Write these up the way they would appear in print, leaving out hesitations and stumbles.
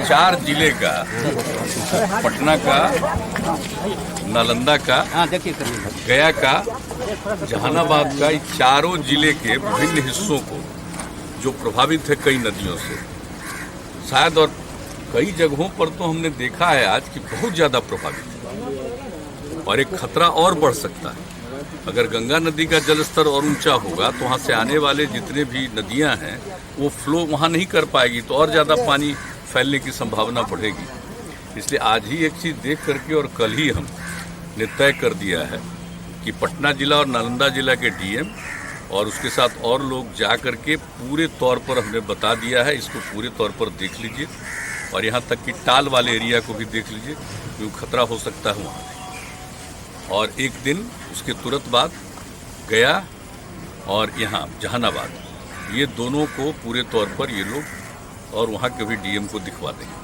चार जिले का, पटना का, नालंदा का, गया का, जहानाबाद का, ये चारों जिले के विभिन्न हिस्सों को जो प्रभावित है कई नदियों से, शायद और कई जगहों पर तो हमने देखा है आज कि बहुत ज़्यादा प्रभावित है और एक खतरा और बढ़ सकता है। अगर गंगा नदी का जलस्तर और ऊंचा होगा तो वहाँ से आने वाले जितने भी नदियाँ हैं वो फ्लो वहाँ नहीं कर पाएगी, तो और ज़्यादा पानी फैलने की संभावना बढ़ेगी। इसलिए आज ही एक चीज़ देख करके और कल ही हमने तय कर दिया है कि पटना जिला और नालंदा जिला के डीएम और उसके साथ और लोग जा करके पूरे तौर पर हमने बता दिया है, इसको पूरे तौर पर देख लीजिए और यहाँ तक कि टाल वाले एरिया को भी देख लीजिए क्योंकि खतरा हो सकता है वहाँ। और एक दिन उसके तुरंत बाद गया और यहाँ जहानाबाद, ये दोनों को पूरे तौर पर ये लोग और वहाँ के भी डीएम को दिखवा देंगे।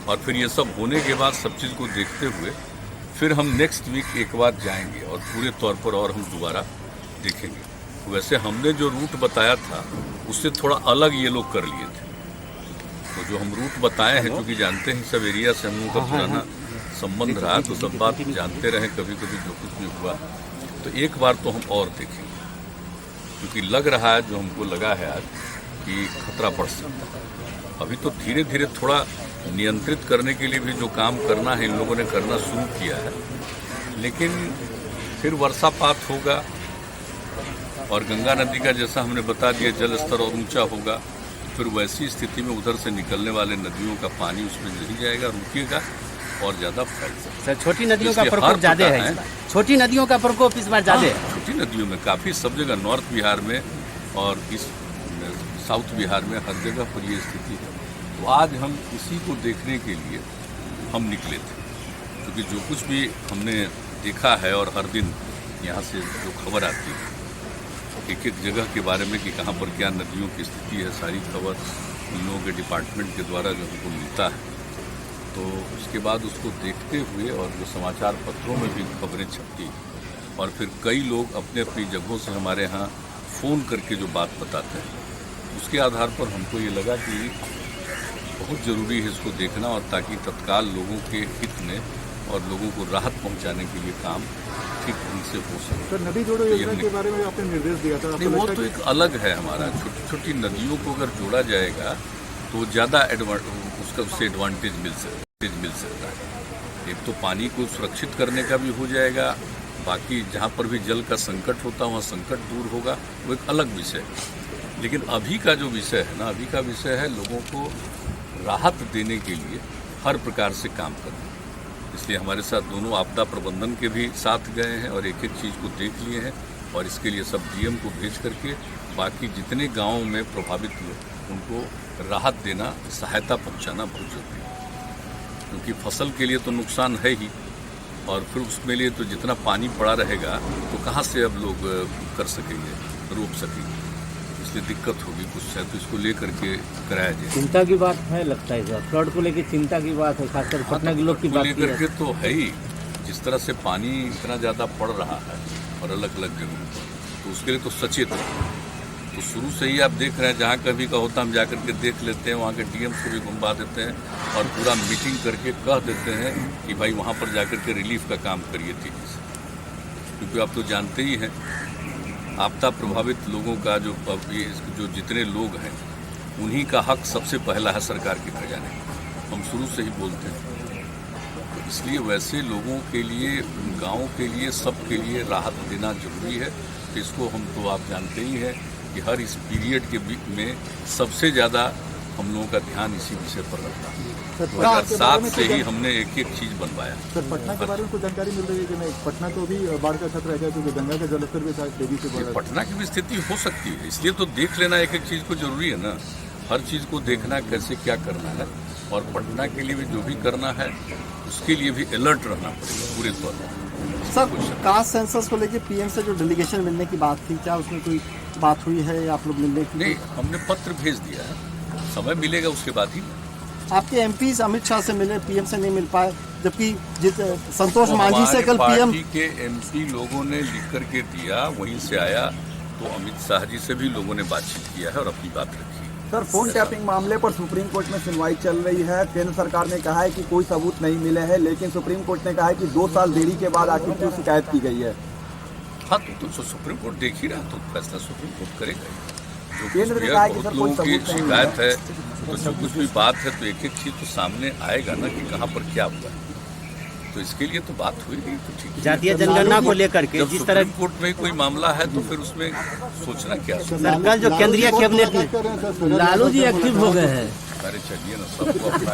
और फिर ये सब होने के बाद सब चीज़ को देखते हुए फिर हम नेक्स्ट वीक एक बार जाएंगे और पूरे तौर पर और हम दोबारा देखेंगे। वैसे हमने जो रूट बताया था उससे थोड़ा अलग ये लोग कर लिए थे, तो जो हम रूट बताए हैं क्योंकि जानते हैं सब एरिया से हम लोगों का पुराना संबंध रहा, तो सब बात जानते रहे, कभी कभी जो कुछ भी हुआ तो एक बार तो हम और देखेंगे क्योंकि लग रहा है, जो हमको लगा है आज कि खतरा बढ़ सकता है। अभी तो धीरे धीरे थोड़ा नियंत्रित करने के लिए भी जो काम करना है इन लोगों ने करना शुरू किया है, लेकिन फिर वर्षापात होगा और गंगा नदी का जैसा हमने बता दिया जल स्तर और ऊंचा होगा, फिर वैसी स्थिति में उधर से निकलने वाले नदियों का पानी उसमें नहीं जाएगा, रुकेगा और ज़्यादा फैल सकता है। छोटी नदियों का प्रकोप ज़्यादा है, छोटी नदियों का प्रकोप इस बार ज़्यादा है। छोटी नदियों में काफ़ी सब जगह, नॉर्थ बिहार में और इस साउथ बिहार में हर जगह पर ये स्थिति है। तो आज हम इसी को देखने के लिए हम निकले थे क्योंकि जो कुछ भी हमने देखा है और हर दिन यहाँ से जो खबर आती है एक एक जगह के बारे में कि कहाँ पर क्या नदियों की स्थिति है, सारी खबर इन लोगों के डिपार्टमेंट के द्वारा जो हमको मिलता है, तो उसके बाद उसको देखते हुए और जो समाचार पत्रों में भी खबरें छपती और फिर कई लोग अपने अपनी जगहों से हमारे यहाँ फ़ोन करके जो बात बताते हैं, उसके आधार पर हमको ये लगा कि बहुत ज़रूरी है इसको देखना और ताकि तत्काल लोगों के हित में और लोगों को राहत पहुंचाने के लिए काम ठीक ढंग से हो सके। सर, नदी जोड़ो योजना के बारे में आपने निर्देश दिया था। नहीं, वो तो एक अलग है हमारा। छोटी छोटी नदियों को अगर जोड़ा जाएगा तो ज़्यादा उससे एडवांटेज मिल सकता है। एक तो पानी को सुरक्षित करने का भी हो जाएगा, बाकी जहाँ पर भी जल का संकट होता है वहाँ संकट दूर होगा, वो एक अलग विषय है। लेकिन अभी का जो विषय है ना, अभी का विषय है लोगों को राहत देने के लिए हर प्रकार से काम करना। इसलिए हमारे साथ दोनों आपदा प्रबंधन के भी साथ गए हैं और एक एक चीज़ को देख लिए हैं और इसके लिए सब डीएम को भेज करके बाकी जितने गांवों में प्रभावित लोग उनको राहत देना, सहायता पहुंचाना बहुत जरूरी है क्योंकि फसल के लिए तो नुकसान है ही और फिर उसमें लिए तो जितना पानी पड़ा रहेगा तो कहाँ से अब लोग कर सकेंगे, रोक सकेंगे, इसलिए दिक्कत होगी कुछ है, तो इसको लेकर के कराया जाए। चिंता की बात है लगता है सर, फ्लड को लेकर चिंता की बात है, खासकर पटना के लोग की बात लेकर के तो है ही। जिस तरह से पानी इतना ज़्यादा पड़ रहा है और अलग अलग जगहों पर, तो उसके लिए तो सचेत है। तो शुरू से ही आप देख रहे हैं जहाँ कभी का होता हम जाकर के देख लेते हैं, वहाँ के डीएम को भी घुमा देते हैं और पूरा मीटिंग करके कह देते हैं कि भाई वहाँ पर जाकर के रिलीफ का काम करिए तेजी से, क्योंकि आप तो जानते ही हैं आपदा प्रभावित लोगों का जो जितने लोग हैं उन्हीं का हक सबसे पहला है सरकार के खजाने में, हम शुरू से ही बोलते हैं। तो इसलिए वैसे लोगों के लिए, गाँव के लिए, सबके लिए राहत देना जरूरी है। तो इसको हम तो आप जानते ही हैं कि हर इस पीरियड के बीच में सबसे ज़्यादा हम लोगों का ध्यान इसी विषय पर रहता है। 2007 से ही हमने एक एक चीज़ बनवाया। सर, पटना के बारे में कुछ जानकारी मिल रही है कि नहीं, पटना को भी बाढ़ का खतरा है क्योंकि गंगा का जलस्तर भी तेजी से बढ़ रहा है। पटना की भी स्थिति हो सकती है, इसलिए तो देख लेना एक एक चीज़ को जरूरी है ना, हर चीज़ को देखना कैसे क्या करना है और पटना के लिए भी जो भी करना है उसके लिए भी अलर्ट रहना पड़ेगा पूरे तौर पर। सर, कास्ट सेंसस को लेकर पीएम से जो डेलीगेशन मिलने की बात थी, क्या उसमें कोई बात हुई है आप लोग मिलने की? नहीं, हमने पत्र भेज दिया है, समय मिलेगा उसके बाद ही। आपके एमपी अमित शाह से मिले, पीएम से नहीं मिल पाए, जबकि संतोष मांझी से कल पीएम के एमपी लोगों ने लिख करके दिया, वहीं से आया, तो अमित शाह जी से भी लोगों ने बातचीत किया है और अपनी बात रखी। सर, फोन टैपिंग मामले पर सुप्रीम कोर्ट में सुनवाई चल रही है। केंद्र सरकार ने कहा है कि कोई सबूत नहीं मिले हैं, लेकिन सुप्रीम कोर्ट ने कहा है कि 2 साल देरी के बाद आखिर क्यों शिकायत की गई है। हाँ, तो सुप्रीम कोर्ट देख ही रहा, तो फैसला सुप्रीम कोर्ट करेगा। जो केंद्र कुछ ने भी कहा है, कि बहुत सर कोई लोगों की सबूत नहीं शिकायत है, तो जो कुछ भी बात है तो एक एक चीज तो सामने आएगा ना कि कहाँ पर क्या हुआ है। तो इसके लिए तो बात हुई नहीं, तो ठीक है। जातीय जनगणना को लेकर के जब जिस तरह सुप्रीम कोर्ट में कोई मामला है तो फिर उसमें सोचना क्या है? सर, कल जो केंद्रीय कैबिनेट में लालू जी एक्टिव हो गए हैं। अरे चलिए ना, सबको अपना